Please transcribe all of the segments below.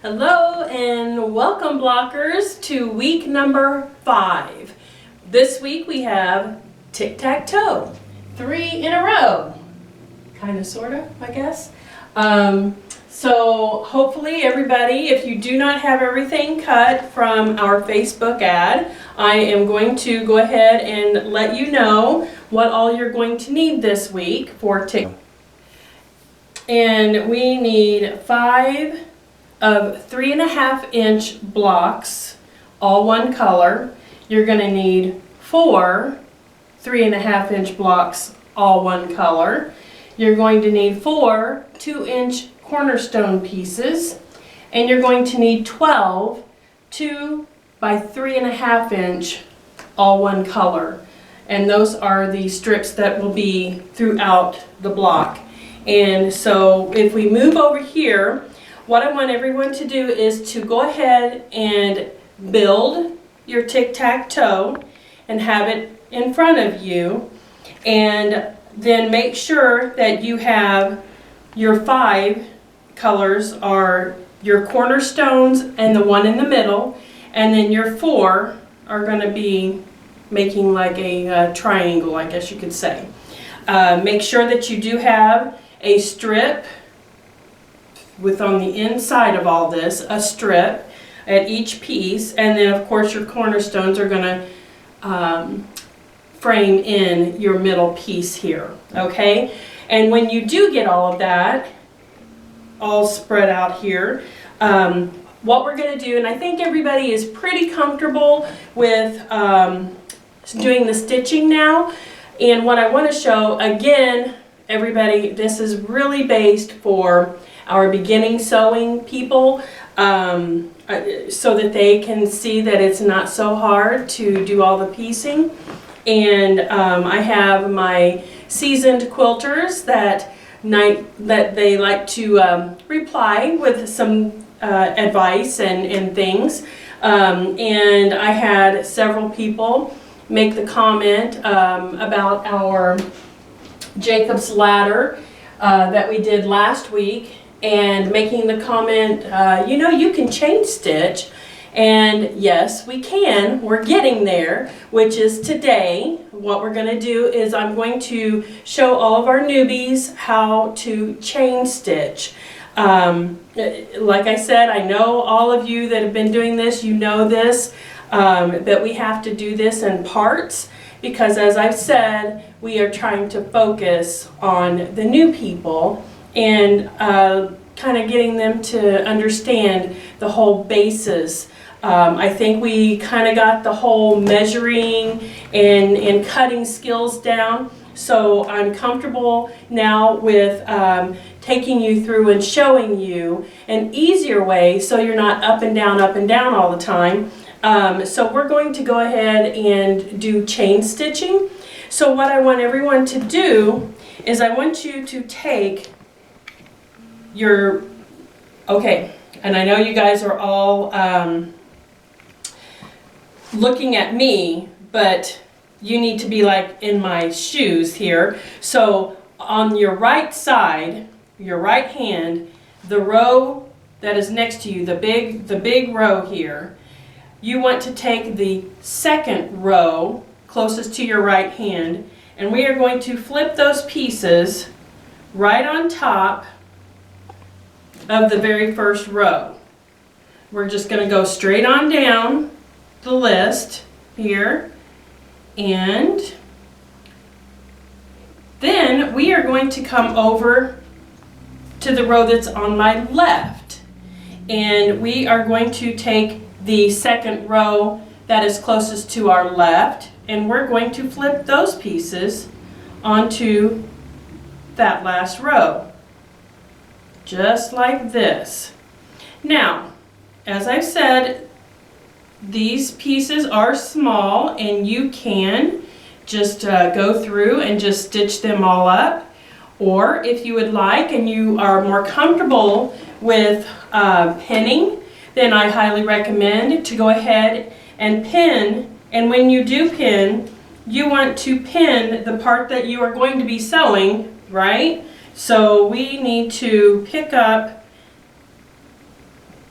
Hello and welcome blockers to week number 5. This week we have tic-tac-toe, 3 in a row, kind of, sort of, I guess. So hopefully everybody, if you do not have everything cut from our Facebook ad, I am going to go ahead and let you know what all you're going to need this week for tic. And we need 5 of 3.5-inch blocks, all one color. You're going to need 4 3.5-inch blocks, all one color. You're going to need 4 2-inch cornerstone pieces, and you're going to need 12 2 by 3.5-inch, all one color. And those are the strips that will be throughout the block. And so if we move over here, what I want everyone to do is to go ahead and build your tic-tac-toe and have it in front of you, and then make sure that you have your 5 colors are your cornerstones and the one in the middle, and then your 4 are going to be making like a triangle, I guess you could say. Make sure that you do have a strip with, on the inside of all this, a strip at each piece, and then of course your cornerstones are going to frame in your middle piece here, okay? And when you do get all of that all spread out here, what we're going to do, and I think everybody is pretty comfortable with doing the stitching now, and what I want to show, again, everybody, this is really based for our beginning sewing people, so that they can see that it's not so hard to do all the piecing. And I have my seasoned quilters that they like to reply with some advice and things. And I had several people make the comment about our Jacob's ladder that we did last week, and making the comment, you know, you can chain stitch. And yes, we can. We're getting there, which is today. What we're going to do is I'm going to show all of our newbies how to chain stitch. Like I said, I know all of you that have been doing this, you know this, that we have to do this in parts, because as I've said, we are trying to focus on the new people and kind of getting them to understand the whole basis. I think we kind of got the whole measuring and cutting skills down, so I'm comfortable now with taking you through and showing you an easier way so you're not up and down all the time. So we're going to go ahead and do chain stitching. So what I want everyone to do is I want you to take your, okay, and I know you guys are all looking at me, but you need to be like in my shoes here. So on your right side, your right hand, the row that is next to you, the big row here, you want to take the second row closest to your right hand, and we are going to flip those pieces right on top of the very first row. We're just going to go straight on down the list here, and then we are going to come over to the row that's on my left, and we are going to take the second row that is closest to our left, and we're going to flip those pieces onto that last row, just like this. Now, as I've said, these pieces are small, and you can just go through and just stitch them all up, or if you would like and you are more comfortable with pinning, then I highly recommend to go ahead and pin. And when you do pin, you want to pin the part that you are going to be sewing, right? So we need to pick up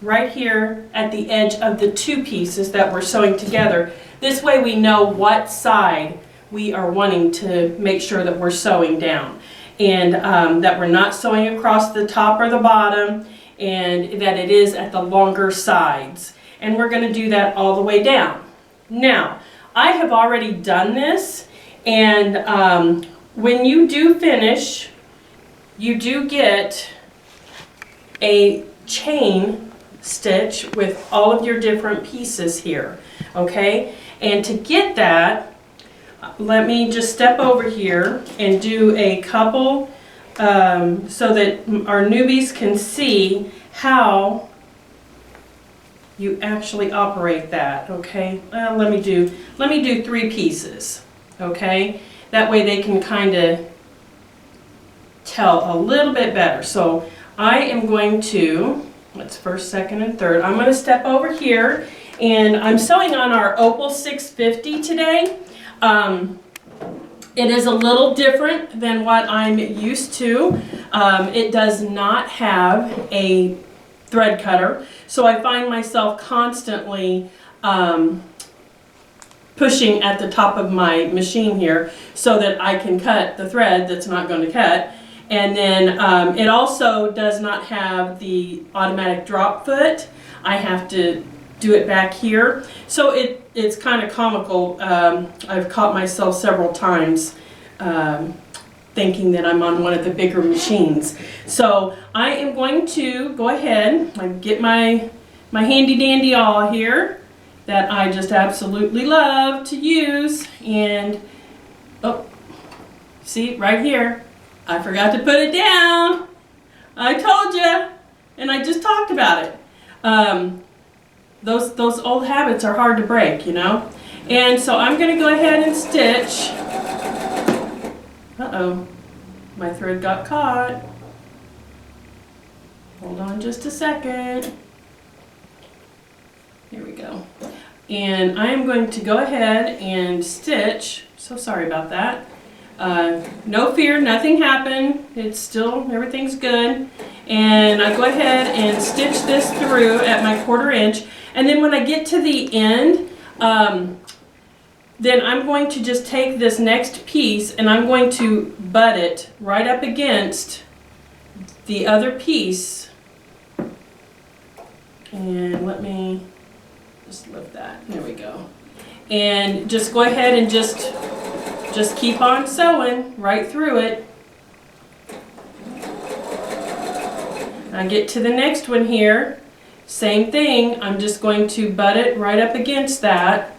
right here at the edge of the two pieces that we're sewing together. This way we know what side we are wanting to make sure that we're sewing down, and that we're not sewing across the top or the bottom, and that it is at the longer sides. And we're going to do that all the way down. Now, I have already done this, and when you do finish, you do get a chain stitch with all of your different pieces here, okay? And to get that, let me just step over here and do a couple so that our newbies can see how you actually operate that, okay? Let me do 3 pieces, okay? That way they can kind of tell a little bit better. So I am going to, let's first, second, and third. I'm going to step over here, and I'm sewing on our Opal 650 today. It is a little different than what I'm used to. It does not have a thread cutter, so I find myself constantly pushing at the top of my machine here so that I can cut the thread that's not going to cut. And then it also does not have the automatic drop foot. I have to do it back here. So it's kind of comical. I've caught myself several times thinking that I'm on one of the bigger machines. So I am going to go ahead and get my handy dandy awl here that I just absolutely love to use. And, oh, see, right here. I forgot to put it down. I told you, and I just talked about it. Those old habits are hard to break, you know. And so I'm going to go ahead and stitch. Uh-oh, my thread got caught. Hold on just a second. Here we go. And I am going to go ahead and stitch. So sorry about that. No fear, nothing happened. It's still, everything's good. And I go ahead and stitch this through at my 1/4 inch. And then when I get to the end, then I'm going to just take this next piece and I'm going to butt it right up against the other piece. And let me just lift that. There we go. And just go ahead and just keep on sewing right through it. I get to the next one here. Same thing. I'm just going to butt it right up against that,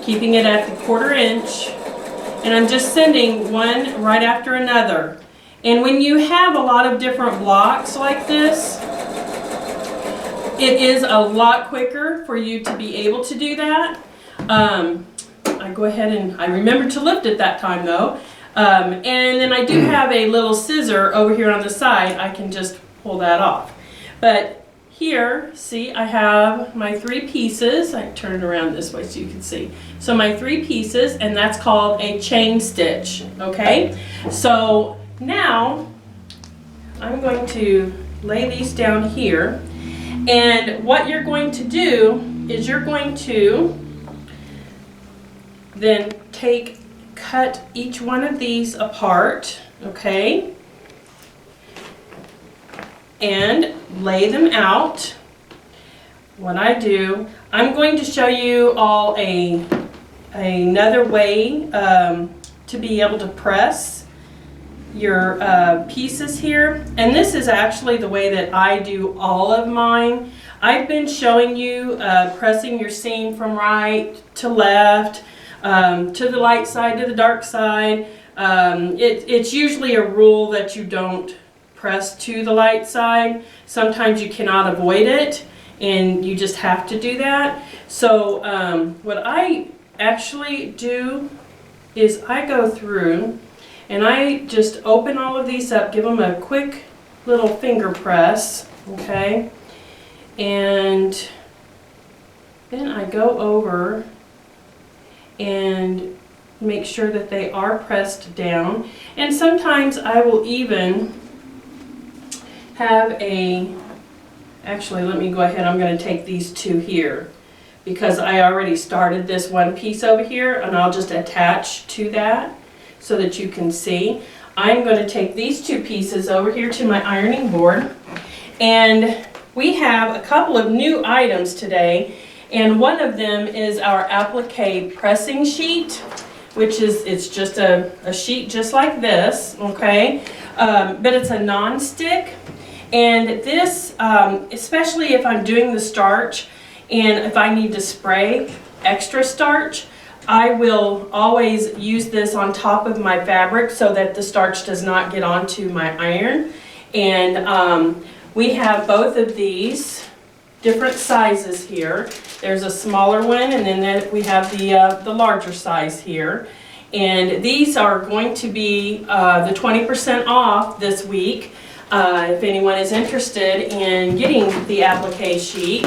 keeping it at the 1/4 inch. And I'm just sending one right after another. And when you have a lot of different blocks like this, it is a lot quicker for you to be able to do that. I go ahead and I remember to lift it that time though. And then I do have a little scissor over here on the side. I can just pull that off. But here, see, I have my 3 pieces. I turn it around this way so you can see. So my 3 pieces, and that's called a chain stitch, okay? So now I'm going to lay these down here. And what you're going to do is you're going to then cut each one of these apart, okay? And lay them out. What I do, I'm going to show you all another way to be able to press your pieces here. And this is actually the way that I do all of mine. I've been showing you pressing your seam from right to left, to the light side, to the dark side. It's usually a rule that you don't press to the light side. Sometimes you cannot avoid it and you just have to do that. So what I actually do is I go through and I just open all of these up, give them a quick little finger press, okay? And then I go over and make sure that they are pressed down. And sometimes I will even have a Actually, let me go ahead. I'm going to take these two here because I already started this one piece over here, and I'll just attach to that so that you can see. I'm going to take these two pieces over here to my ironing board, and we have a couple of new items today, and one of them is our applique pressing sheet, which is, it's just a sheet just like this, okay? But it's a non-stick. And this, especially if I'm doing the starch and if I need to spray extra starch, I will always use this on top of my fabric so that the starch does not get onto my iron. And we have both of these different sizes here. There's a smaller one, and then we have the larger size here. And these are going to be the 20% off this week. If anyone is interested in getting the applique sheet,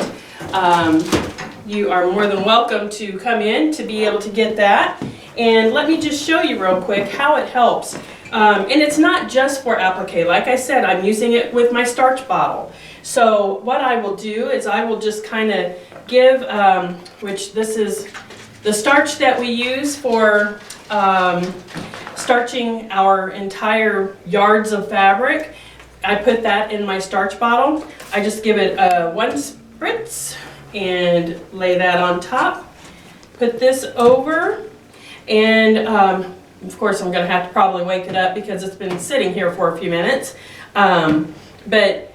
you are more than welcome to come in to be able to get that. And let me just show you real quick how it helps. And it's not just for applique. Like I said, I'm using it with my starch bottle. So what I will do is I will just kind of give, which this is the starch that we use for starching our entire yards of fabric. I put that in my starch bottle. I just give it one spritz and lay that on top. Put this over, and of course I'm going to have to probably wake it up because it's been sitting here for a few minutes. But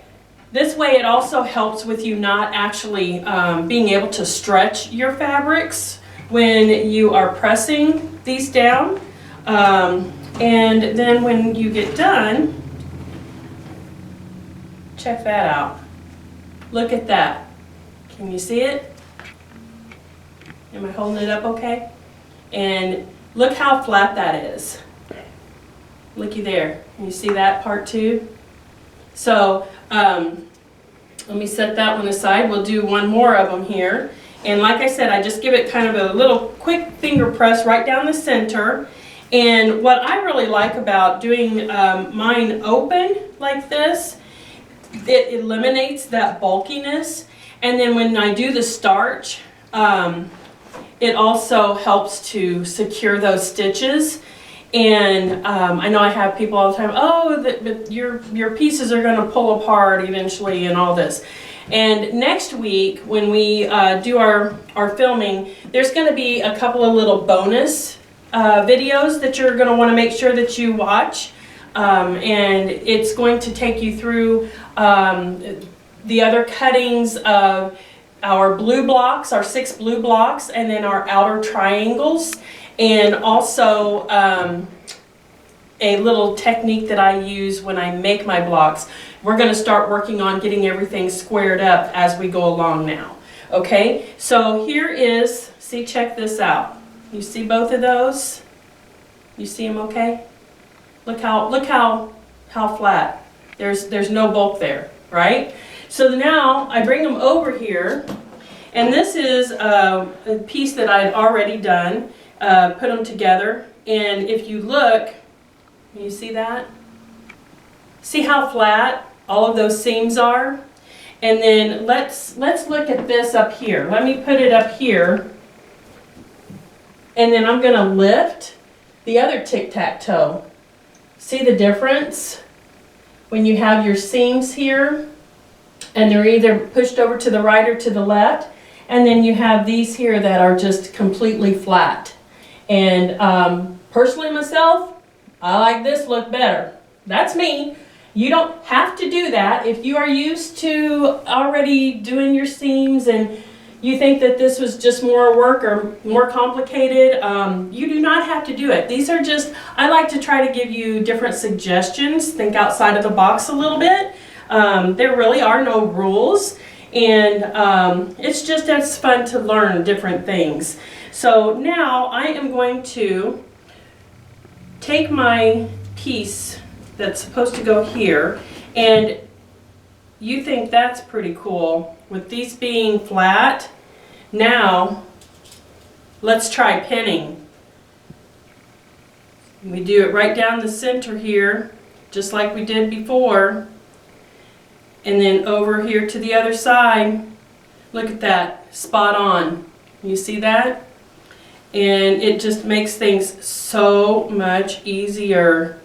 this way it also helps with you not actually being able to stretch your fabrics when you are pressing these down. And then when you get done, check that out. Look at that. Can you see it? Am I holding it up okay? And look how flat that is. Looky there. Can you see that part too? So let me set that one aside. We'll do one more of them here. And like I said, I just give it kind of a little quick finger press right down the center. And what I really like about doing mine open like this, it eliminates that bulkiness. And then when I do the starch, it also helps to secure those stitches. And I know I have people all the time, oh, but your pieces are going to pull apart eventually and all this. And next week when we do our filming, there's going to be a couple of little bonus videos that you're going to want to make sure that you watch. And it's going to take you through the other cuttings of our blue blocks, our 6 blue blocks, and then our outer triangles, and also a little technique that I use when I make my blocks. We're going to start working on getting everything squared up as we go along now. Okay, so here is, see, check this out. You see both of those? You see them okay? Look how flat. There's no bulk there, right? So now I bring them over here, and this is a piece that I had already done, put them together, and if you look, you see that? See how flat all of those seams are? And then let's look at this up here. Let me put it up here, and then I'm going to lift the other tic-tac-toe. See the difference? When you have your seams here, and they're either pushed over to the right or to the left, and then you have these here that are just completely flat. And personally myself, I like this look better. That's me. You don't have to do that. If you are used to already doing your seams and you think that this was just more work or more complicated, you do not have to do it. These are just, I like to try to give you different suggestions, think outside of the box a little bit. There really are no rules, and it's just as fun to learn different things. So now I am going to take my piece that's supposed to go here, and you think that's pretty cool with these being flat. Now let's try pinning. We do it right down the center here, just like we did before. And then over here to the other side, look at that, spot on. You see that? And it just makes things so much easier.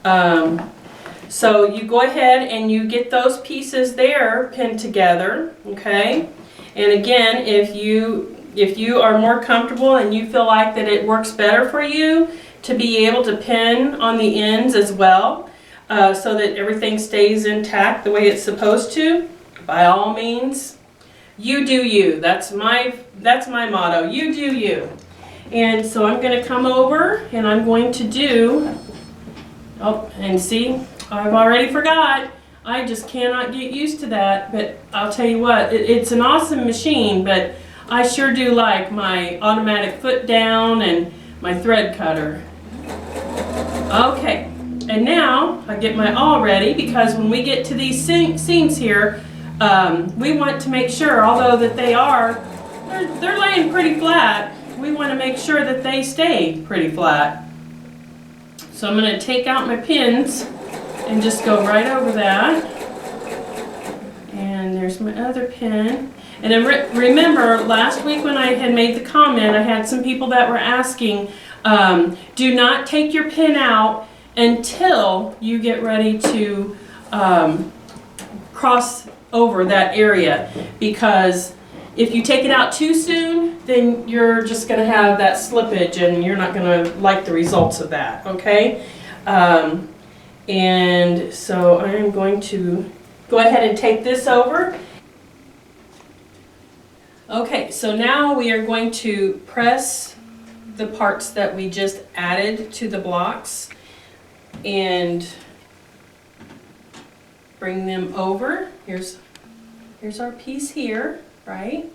So you go ahead and you get those pieces there pinned together, okay? And again, if you are more comfortable and you feel like that it works better for you to be able to pin on the ends as well, so that everything stays intact the way it's supposed to, by all means, you do you. That's my motto. You do you. And so I'm going to come over and I'm going to do, oh, and see, I've already forgot. I just cannot get used to that, but I'll tell you what, it's an awesome machine, but I sure do like my automatic foot down and my thread cutter. Okay. And now I get my awl ready, because when we get to these seams here, we want to make sure, although that they're laying pretty flat, we want to make sure that they stay pretty flat. So I'm going to take out my pins and just go right over that. And there's my other pin. And then remember, last week when I had made the comment, I had some people that were asking, do not take your pin out until you get ready to cross over that area, because if you take it out too soon, then you're just going to have that slippage and you're not going to like the results of that, okay? And so I am going to go ahead and take this over. Okay, so now we are going to press the parts that we just added to the blocks and bring them over. Here's our piece here, right?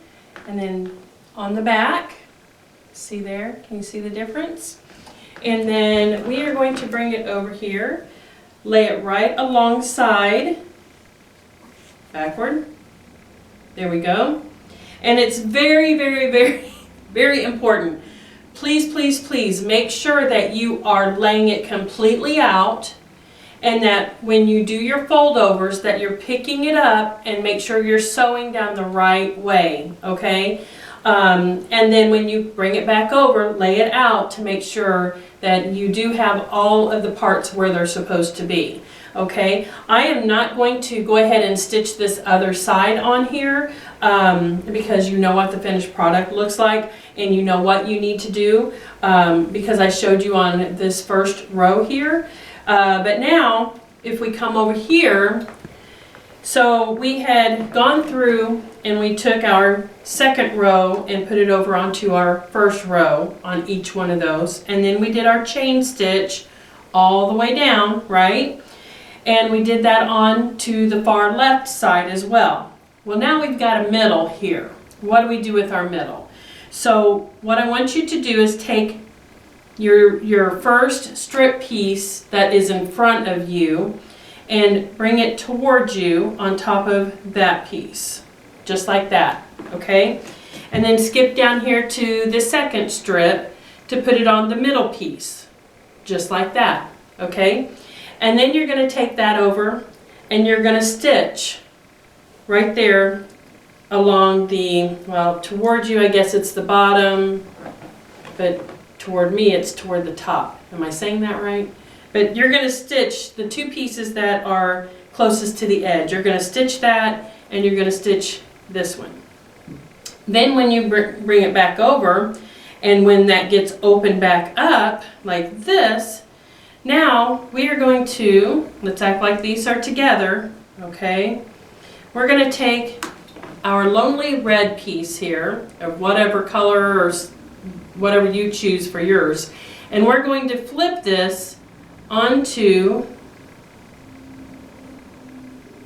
And then on the back, see there, can you see the difference? And then we are going to bring it over here, lay it right alongside, backward, there we go. And it's very, very, very, very important. Please, please, please make sure that you are laying it completely out, and that when you do your foldovers that you're picking it up and make sure you're sewing down the right way, okay? And then when you bring it back over, lay it out to make sure that you do have all of the parts where they're supposed to be, okay? I am not going to go ahead and stitch this other side on here because you know what the finished product looks like and you know what you need to do because I showed you on this first row here. But now, if we come over here, so we had gone through and we took our second row and put it over onto our first row on each one of those. And then we did our chain stitch all the way down, right? And we did that on to the far left side as well. Well, now we've got a middle here. What do we do with our middle? So what I want you to do is take your first strip piece that is in front of you and bring it towards you on top of that piece, just like that, okay? And then skip down here to the second strip to put it on the middle piece, just like that, okay? And then you're going to take that over and you're going to stitch right there along the, well, towards you, I guess it's the bottom, but toward me it's toward the top. Am I saying that right? But you're going to stitch the two pieces that are closest to the edge. You're going to stitch that and you're going to stitch this one. Then when you bring it back over and when that gets opened back up like this, now we are going to, let's act like these are together, okay? We're going to take our lonely red piece here of whatever color or whatever you choose for yours, and we're going to flip this onto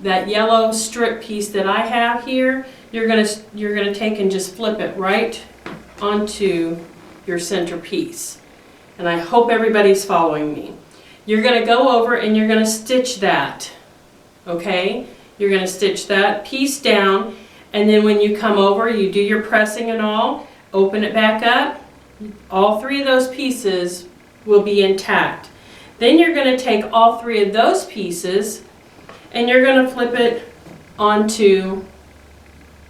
that yellow strip piece that I have here. You're gonna take and just flip it right onto your center piece. And I hope everybody's following me. You're gonna go over and you're gonna stitch that, okay? You're gonna stitch that piece down, and then when you come over, you do your pressing and all, open it back up. All three of those pieces will be intact. Then you're going to take all three of those pieces and you're going to flip it onto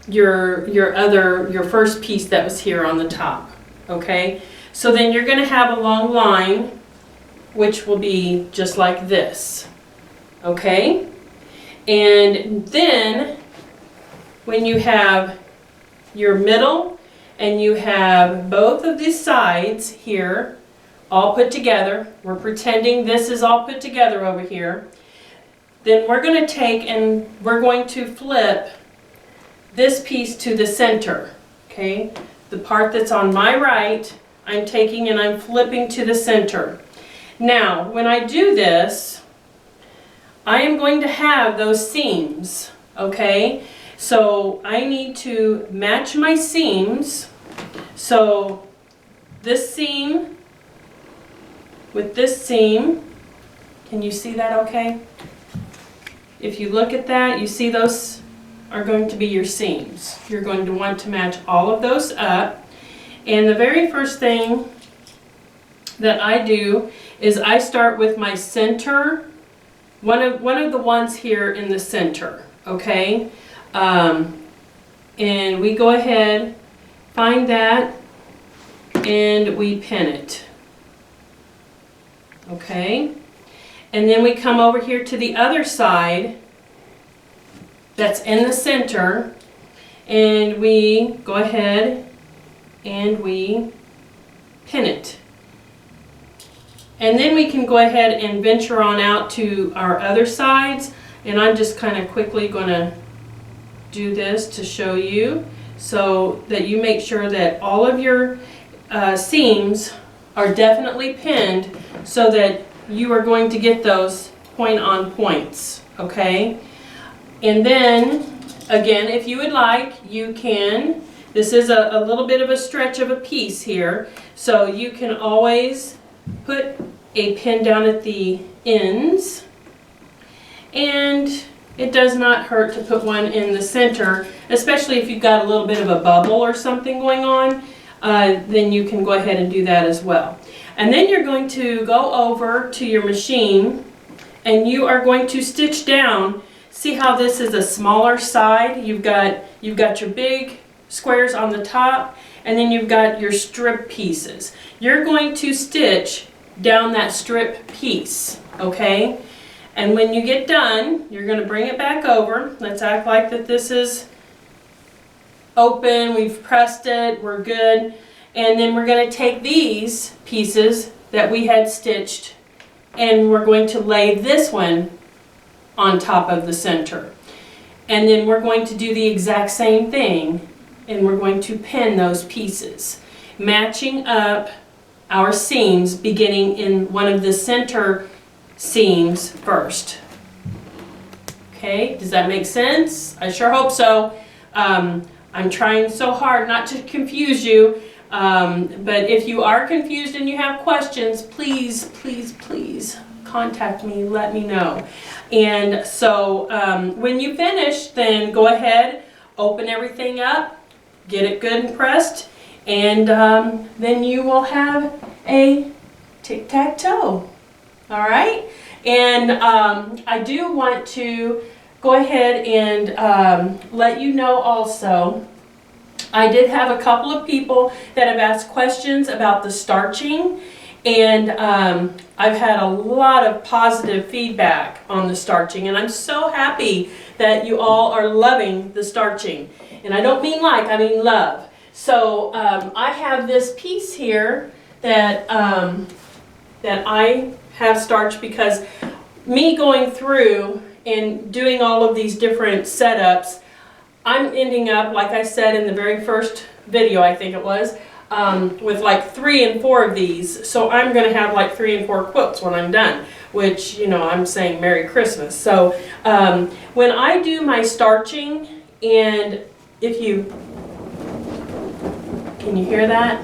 your first piece that was here on the top. Okay, so then you're going to have a long line, which will be just like this. Okay, and then when you have your middle and you have both of these sides here all put together, we're pretending this is all put together over here, then we're going to take and we're going to flip this piece to the center. Okay, the part that's on my right, I'm taking and I'm flipping to the center. Now, when I do this, I am going to have those seams, okay? So I need to match my seams. So this seam with this seam, can you see that okay? If you look at that, you see those are going to be your seams. You're going to want to match all of those up. And the very first thing that I do is I start with my center, one of the ones here in the center, okay? And we go ahead, find that, and we pin it, okay? And then we come over here to the other side that's in the center, and we go ahead and we pin it. And then we can go ahead and venture on out to our other sides, and I'm just kind of quickly going to do this to show you so that you make sure that all of your seams are definitely pinned so that you are going to get those point on points, okay? And then again, if you would like, you can, this is a little bit of a stretch of a piece here, so you can always put a pin down at the ends, and it does not hurt to put one in the center, especially if you've got a little bit of a bubble or something going on, then you can go ahead and do that as well. And then you're going to go over to your machine and you are going to stitch down. See how this is a smaller side? You've got your big squares on the top, and then you've got your strip pieces. You're going to stitch down that strip piece, okay? And when you get done, you're going to bring it back over. Let's act like that this is open, we've pressed it, we're good. And then we're going to take these pieces that we had stitched and we're going to lay this one on top of the center. And then we're going to do the exact same thing, and we're going to pin those pieces, matching up our seams beginning in one of the center seams first. Okay, does that make sense? I sure hope so. I'm trying so hard not to confuse you, but if you are confused and you have questions, please, please, please contact me, let me know. And so when you finish, then go ahead, open everything up, get it good and pressed, and then you will have a tic-tac-toe. All right? And I do want to go ahead and let you know also, I did have a couple of people that have asked questions about the starching, and I've had a lot of positive feedback on the starching, and I'm so happy that you all are loving the starching. And I don't mean like, I mean love. So I have this piece here that, that I have starched because me going through and doing all of these different setups, I'm ending up, like I said in the very first video, I think it was, with like 3 and 4 of these. So I'm going to have like 3 and 4 quilts when I'm done, which, you know, I'm saying Merry Christmas. So when I do my starching, and if you, can you hear that?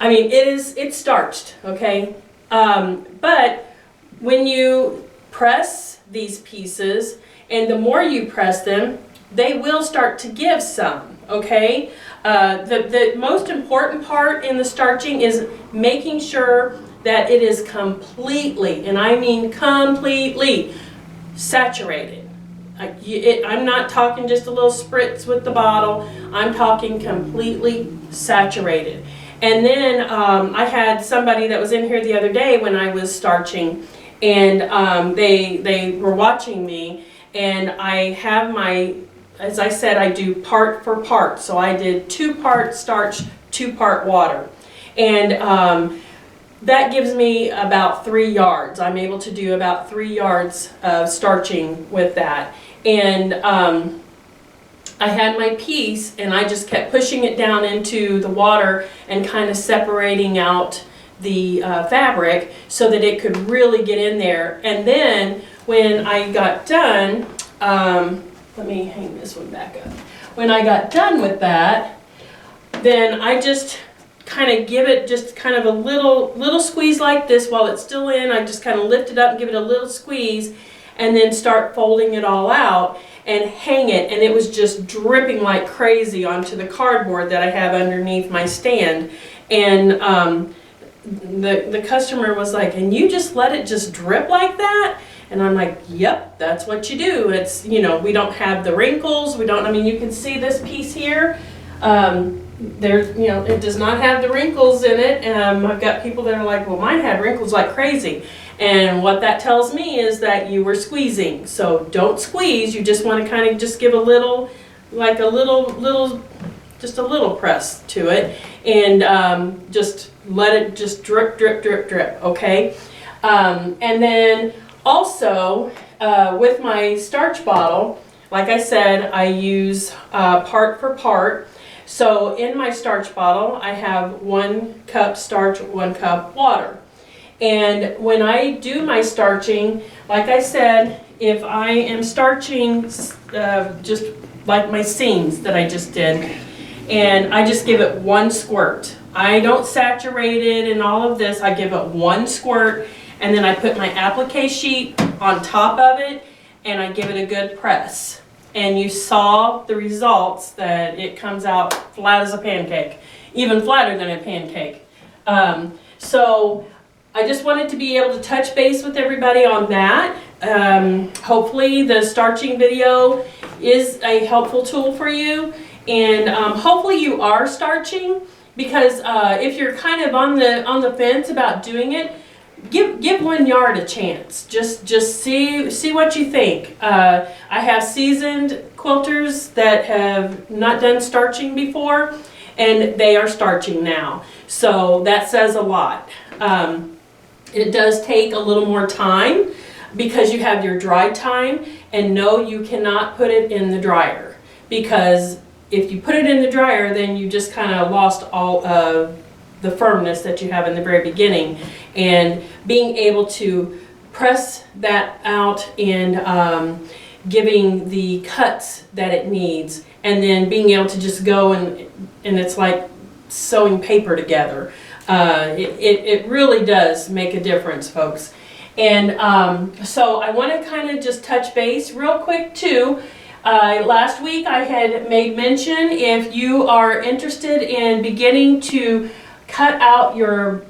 I mean, it's starched, okay? But when you press these pieces, and the more you press them, they will start to give some, okay? The most important part in the starching is making sure that it is completely, and I mean completely, saturated. I'm not talking just a little spritz with the bottle. I'm talking completely saturated. And then I had somebody that was in here the other day when I was starching, and they were watching me, and I have my, as I said, I do part for part. So I did 2-part starch, 2-part water. And that gives me about 3 yards. I'm able to do about 3 yards of starching with that. And I had my piece, and I just kept pushing it down into the water and kind of separating out the fabric so that it could really get in there. And then when I got done, let me hang this one back up. When I got done with that, then I just kind of give it just kind of a little squeeze like this while it's still in. I just kind of lift it up and give it a little squeeze, and then start folding it all out and hang it. And it was just dripping like crazy onto the cardboard that I have underneath my stand. And the customer was like, "And you just let it just drip like that?" And I'm like, "Yep, that's what you do." It's, you know, we don't have the wrinkles. We don't, I mean, you can see this piece here. There's, you know, it does not have the wrinkles in it. I've got people that are like, "Well, mine had wrinkles like crazy." And what that tells me is that you were squeezing. So don't squeeze. You just want to kind of just give a little, like a little, just a little press to it. And just let it just drip, drip, drip, drip, okay? And then also, with my starch bottle, like I said, I use part for part. So in my starch bottle, I have 1 cup starch, 1 cup water. And when I do my starching, like I said, if I am starching just like my seams that I just did, and I just give it 1 squirt. I don't saturate it and all of this. I give it 1 squirt, and then I put my applique sheet on top of it, and I give it a good press. And you saw the results, that it comes out flat as a pancake, even flatter than a pancake. So I just wanted to be able to touch base with everybody on that. Hopefully the starching video is a helpful tool for you, and hopefully you are starching, because if you're kind of on the fence about doing it, give 1 yard a chance. Just see what you think. I have seasoned quilters that have not done starching before, and they are starching now. So that says a lot. It does take a little more time because you have your dry time, and no, you cannot put it in the dryer, because if you put it in the dryer, then you just kind of lost all of the firmness that you have in the very beginning. And being able to press that out and giving the cuts that it needs, and then being able to just go and it's like sewing paper together. It really does make a difference, folks. And so I want to kind of just touch base real quick too. Last week I had made mention, if you are interested in beginning to cut out your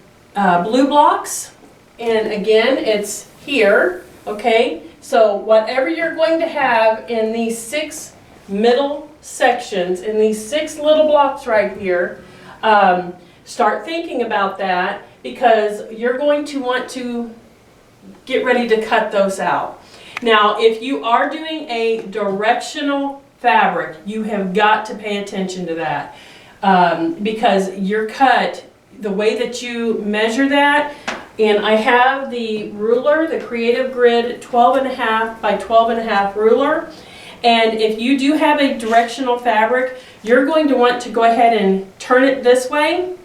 blue blocks, and again, it's here, okay? So whatever you're going to have in these 6 middle sections, in these 6 little blocks right here, start thinking about that, because you're going to want to get ready to cut those out. Now, if you are doing a directional fabric, you have got to pay attention to that, because your cut, the way that you measure that, and I have the ruler, the Creative Grid 12.5 by 12.5 ruler, and if you do have a directional fabric, you're going to want to go ahead and turn it this way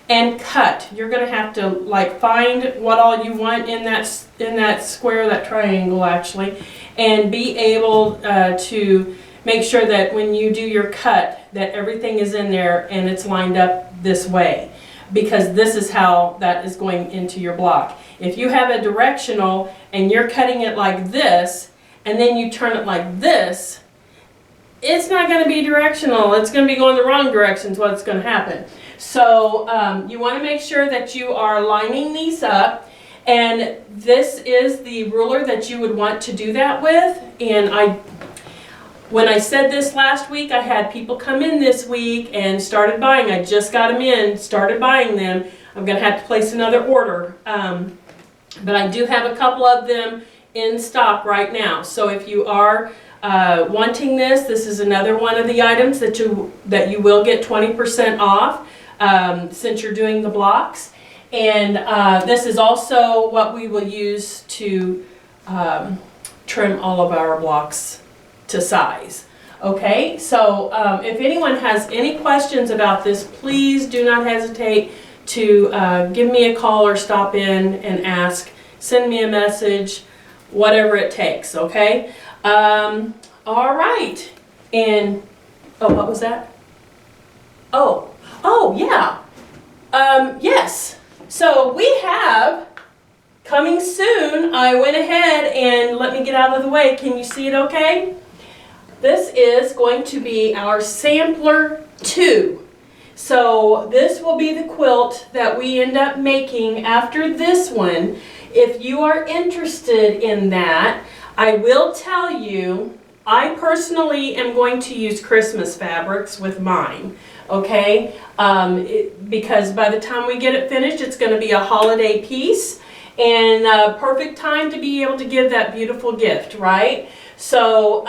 and cut. You're going to have to like find what all you want in that square, that triangle actually, and be able to make sure that when you do your cut, that everything is in there and it's lined up this way, because this is how that is going into your block. If you have a directional and you're cutting it like this, and then you turn it like this, it's not going to be directional. It's going to be going the wrong direction is what's going to happen. So you want to make sure that you are lining these up. And this is the ruler that you would want to do that with. And when I said this last week, I had people come in this week and started buying. I just got them in, started buying them. I'm going to have to place another order. But I do have a couple of them in stock right now. So if you are wanting this, this is another one of the items that you will get 20% off since you're doing the blocks. And this is also what we will use to trim all of our blocks to size. Okay, so if anyone has any questions about this, please do not hesitate to give me a call or stop in and ask. Send me a message, whatever it takes, okay? All right, and, oh, what was that? Oh, yeah, yes. So we have, coming soon, I went ahead and let me get out of the way. Can you see it okay? This is going to be our sampler 2. So this will be the quilt that we end up making after this one. If you are interested in that, I will tell you, I personally am going to use Christmas fabrics with mine, okay? Because by the time we get it finished, it's going to be a holiday piece and a perfect time to be able to give that beautiful gift, right? So,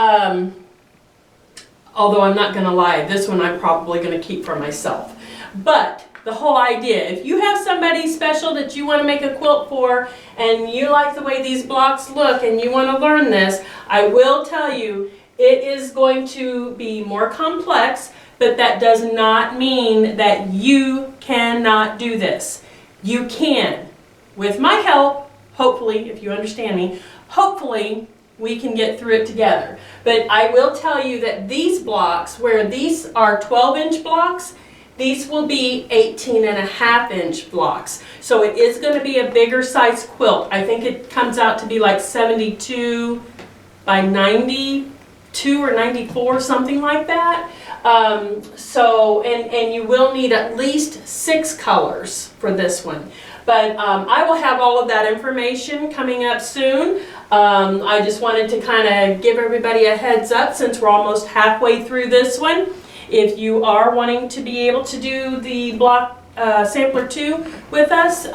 although I'm not going to lie, this one I'm probably going to keep for myself. But the whole idea, if you have somebody special that you want to make a quilt for and you like the way these blocks look and you want to learn this, I will tell you it is going to be more complex, but that does not mean that you cannot do this. You can. With my help, hopefully, if you understand me, hopefully we can get through it together. But I will tell you that these blocks, where these are 12-inch blocks, these will be 18.5-inch blocks. So it is going to be a bigger size quilt. I think it comes out to be like 72 by 92 or 94, something like that. And you will need at least 6 colors for this one. But I will have all of that information coming up soon. I just wanted to kind of give everybody a heads up since we're almost halfway through this one. If you are wanting to be able to do the block sampler 2 with us,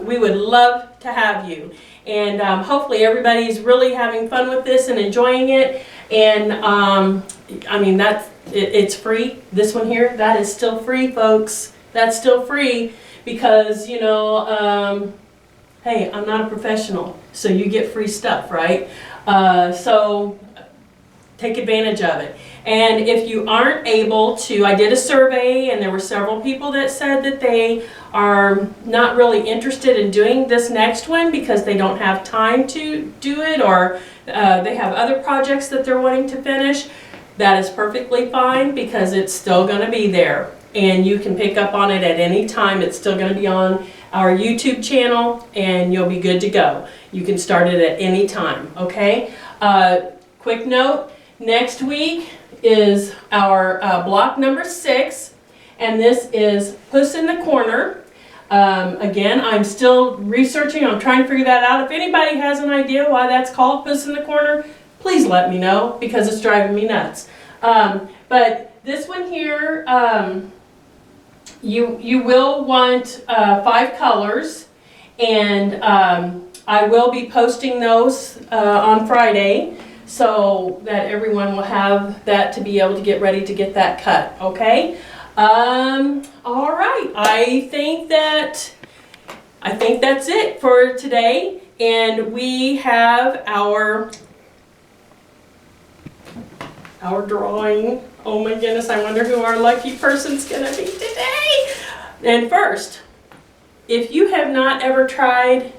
we would love to have you. And hopefully everybody's really having fun with this and enjoying it. And I mean, it's free. This one here, that is still free, folks. That's still free because, you know, hey, I'm not a professional, so you get free stuff, right? So take advantage of it. And if you aren't able to, I did a survey and there were several people that said that they are not really interested in doing this next one because they don't have time to do it, or they have other projects that they're wanting to finish. That is perfectly fine because it's still going to be there and you can pick up on it at any time. It's still going to be on our YouTube channel and you'll be good to go. You can start it at any time, okay? Quick note, next week is our block number 6, and this is Puss in the Corner. Again, I'm still researching. I'm trying to figure that out. If anybody has an idea why that's called Puss in the Corner, please let me know because it's driving me nuts. But this one here, you will want 5 colors, and I will be posting those on Friday, so that everyone will have that to be able to get ready to get that cut, okay? All right, I think that's it for today, and we have our drawing. Oh my goodness, I wonder who our lucky person's gonna be today. And first, if you have not ever tried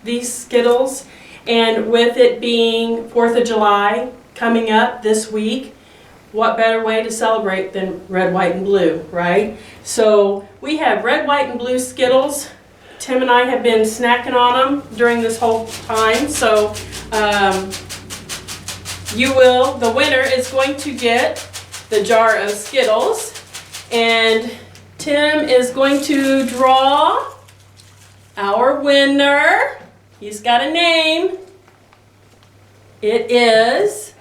these Skittles, and with it being 4th of July coming up this week, what better way to celebrate than red, white, and blue, right? So we have red, white, and blue Skittles. Tim and I have been snacking on them during this whole time. So the winner is going to get the jar of Skittles. And Tim is going to draw our winner. He's got a name. It is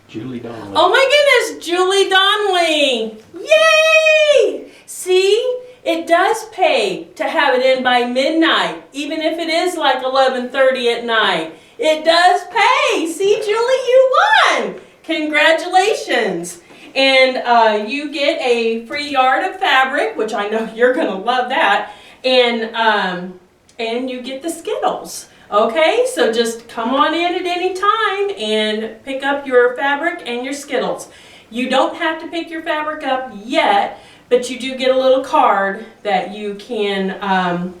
Julie Donnelly. Oh my goodness, Julie Donnelly! Yay! See, it does pay to have it in by midnight, even if it is like 11:30 at night. It does pay. See, Julie, you won. Congratulations. And you get a free yard of fabric, which I know you're going to love that, and you get the Skittles. Okay, so just come on in at any time and pick up your fabric and your Skittles. You don't have to pick your fabric up yet, but you do get a little card that you can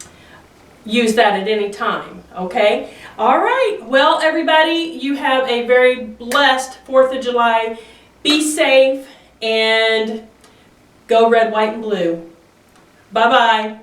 use that at any time. Okay, all right. Well, everybody, you have a very blessed 4th of July. Be safe and go red, white, and blue. Bye-bye.